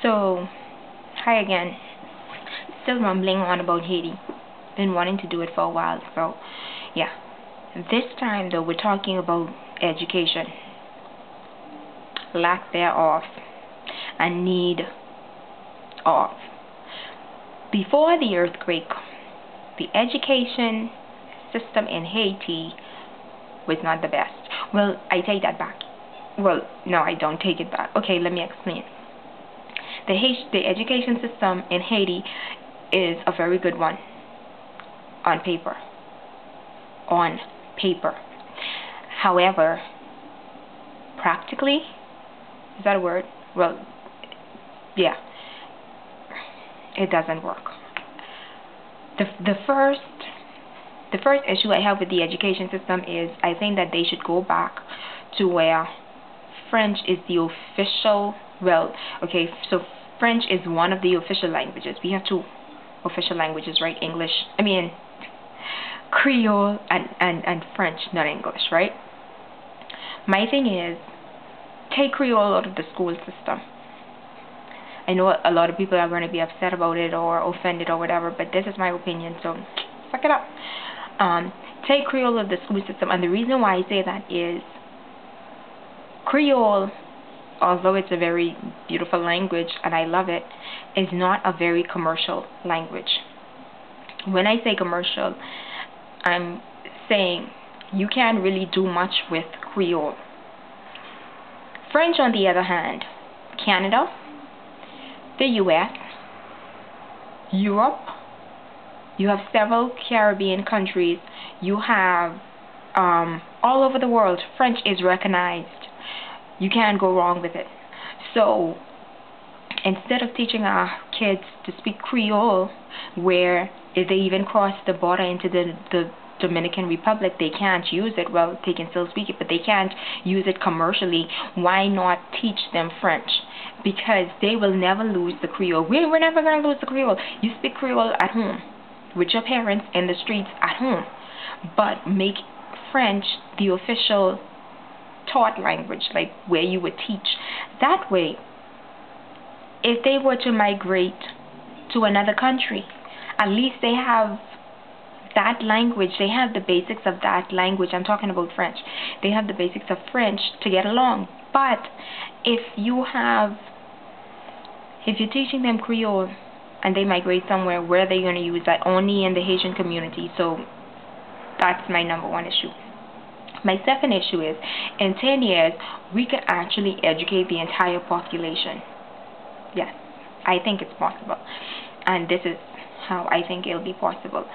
So, hi again. Still rumbling on about Haiti. Been wanting to do it for a while, so yeah. This time though, we're talking about education, lack thereof, and need of. Before the earthquake, the education system in Haiti was not the best. Well, I take that back. Well, no, I don't take it back. Okay, let me explain. The education system in Haiti is a very good one on paper. On paper. However, practically, is that a word? Well, yeah, it doesn't work. The first issue I have with the education system is I think that they should go back to where French is the official. Well, okay, so French is one of the official languages. We have two official languages, right? Creole and French, not English, right? My thing is, take Creole out of the school system. I know a lot of people are going to be upset about it or offended or whatever, but this is my opinion, so suck it up. Take Creole out of the school system, and the reason why I say that is Creole, although it's a very beautiful language and I love it, is not a very commercial language. When I say commercial, I'm saying you can't really do much with Creole. French, on the other hand, Canada, the US, Europe, you have several Caribbean countries, you have all over the world, French is recognized. You can't go wrong with it. So instead of teaching our kids to speak Creole, where if they even cross the border into the Dominican Republic, they can't use it. Well, they can still speak it, but they can't use it commercially. Why not teach them French? Because they will never lose the Creole. We're never going to lose the Creole. You speak Creole at home with your parents in the streets at home, but make French the official taught language, like where you would teach. That way, if they were to migrate to another country, at least they have that language. They have the basics of that language. I'm talking about French. They have the basics of French to get along. But if you're teaching them Creole and they migrate somewhere, where are they going to use that? Only in the Haitian community. So that's my number one issue. My second issue is, in 10 years, we can actually educate the entire population. Yes, I think it's possible. And this is how I think it'll be possible.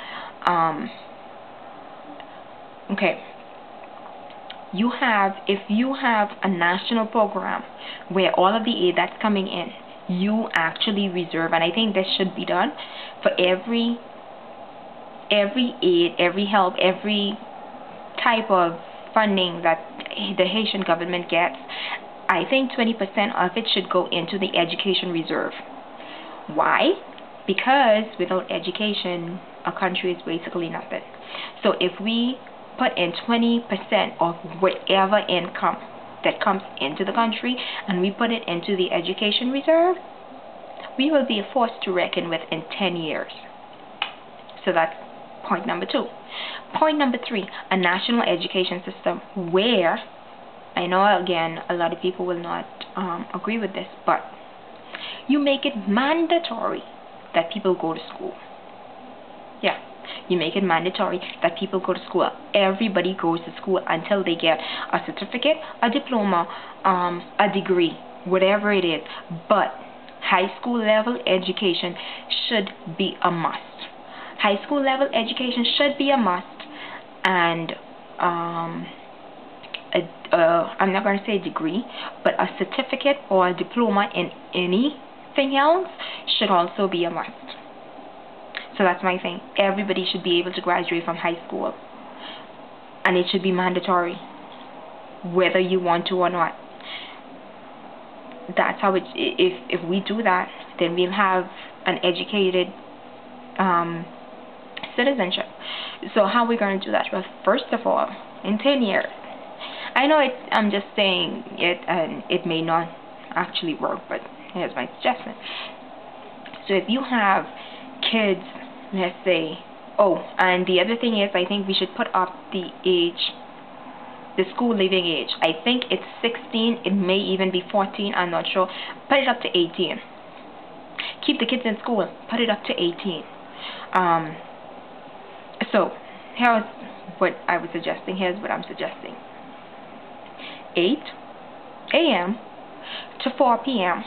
Okay. If you have a national program where all of the aid that's coming in, you actually reserve, and I think this should be done for every aid, every help, every type of funding that the Haitian government gets, I think 20% of it should go into the education reserve. Why? Because without education, a country is basically nothing. So if we put in 20% of whatever income that comes into the country and we put it into the education reserve, we will be a force to reckon with in 10 years. So that's point number 2. Point number 3, a national education system where, I know again a lot of people will not agree with this, but you make it mandatory that people go to school. Yeah, you make it mandatory that people go to school. Everybody goes to school until they get a certificate, a diploma, a degree, whatever it is. But high school level education should be a must. High school level education should be a must, and I'm not going to say a degree, but a certificate or a diploma in anything else should also be a must. So that's my thing. Everybody should be able to graduate from high school, and it should be mandatory, whether you want to or not. That's how it. If we do that, then we'll have an educated citizenship. So how are we going to do that? Well, first of all, in 10 years, I know I'm just saying it and it may not actually work, but Here's my suggestion. So if you have kids, let's say, oh, and the other thing is, I think we should put up the age, the school leaving age. I think it's 16. It may even be 14. I'm not sure. Put it up to 18. Keep the kids in school. Put it up to 18. So here's what I was suggesting. Here's what I'm suggesting. 8 a.m. to 4 p.m.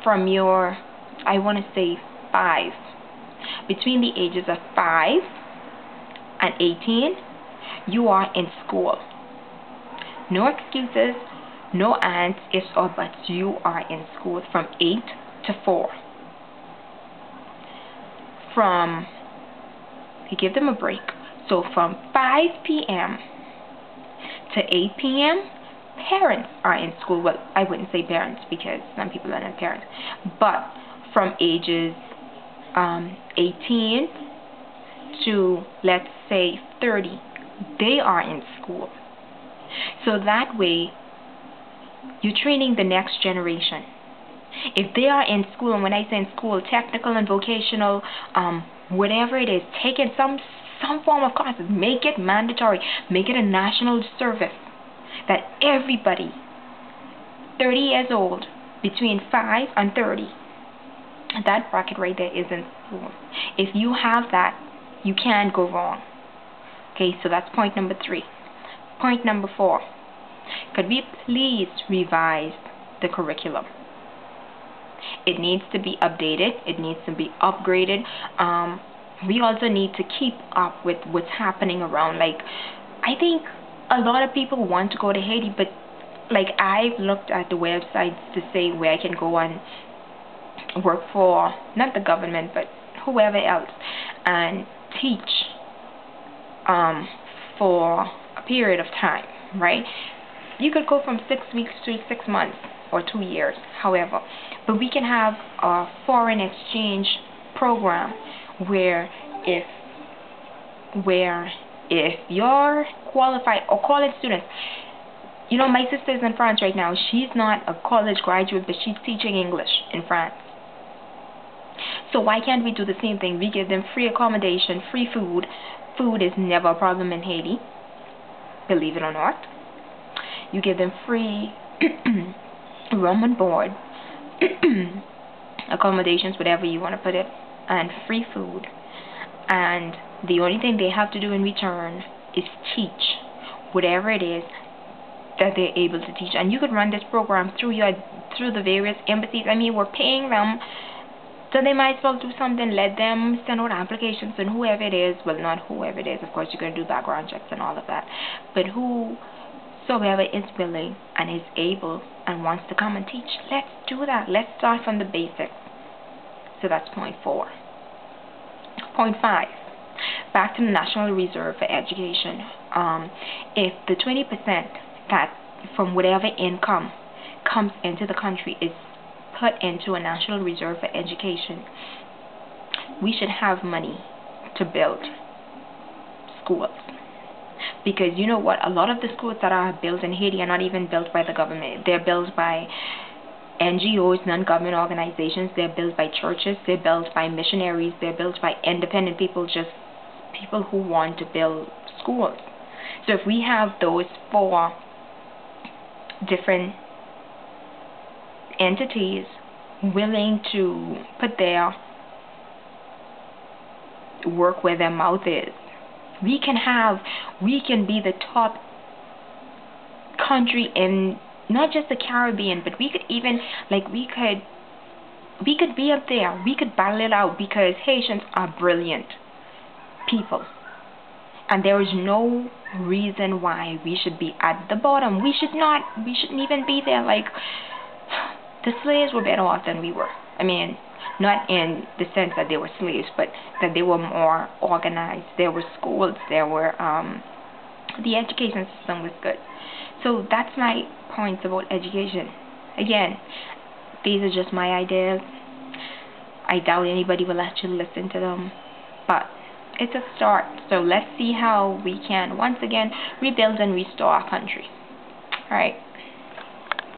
From your, I want to say 5. Between the ages of 5 and 18, you are in school. No excuses, no ands, ifs, or buts. You are in school from 8 to 4. You give them a break. So from 5 p.m. to 8 p.m., parents are in school. Well, I wouldn't say parents because some people are not parents. But from ages 18 to, let's say, 30, they are in school. So that way, you're training the next generation. If they are in school, and when I say in school, technical and vocational, whatever it is, taking some form of classes, make it mandatory, make it a national service, that everybody 30 years old, between 5 and 30, that bracket right there is in school. If you have that, you can't go wrong. Okay, so that's point number 3. Point number 4. Could we please revise the curriculum? It needs to be updated. It needs to be upgraded. We also need to keep up with what's happening around. Like, I think a lot of people want to go to Haiti, but like, I've looked at the websites to say where I can go and work for, not the government, but whoever else, and teach for a period of time, right? You could go from 6 weeks to 6 months or 2 years, however. But we can have a foreign exchange program where if you're qualified, or college students, you know, my sister's in France right now. She's not a college graduate, but she's teaching English in France. So why can't we do the same thing? We give them free accommodation, free food. Food is never a problem in Haiti, believe it or not. You give them free room and board, accommodations, whatever you want to put it, and free food. And the only thing they have to do in return is teach whatever it is that they're able to teach. And you could run this program through the various embassies. I mean, we're paying them, so they might as well do something. Let them send out applications, and whoever it is, well, not whoever it is, of course, you're going to do background checks and all of that, but whosoever is willing and is able and wants to come and teach, let's do that. Let's start from the basics. So that's point 4. Point 5. Back to the National Reserve for Education. If the 20% that from whatever income comes into the country is put into a National Reserve for Education, we should have money to build schools. Because you know what? A lot of the schools that are built in Haiti are not even built by the government. They're built by NGOs, non-government organizations. They're built by churches. They're built by missionaries. They're built by independent people, just people who want to build schools. So if we have those 4 different entities willing to put their work where their mouth is, we can be the top country in not just the Caribbean, but we could even, like, we could be up there. We could battle it out, because Haitians are brilliant people, and there is no reason why we should be at the bottom. We shouldn't even be there. Like, the slaves were better off than we were. I mean, not in the sense that they were slaves, but that they were more organized. There were schools. There were the education system was good. So that's my points about education. Again, these are just my ideas. I doubt anybody will actually listen to them, but it's a start. So let's see how we can once again rebuild and restore our country. All right.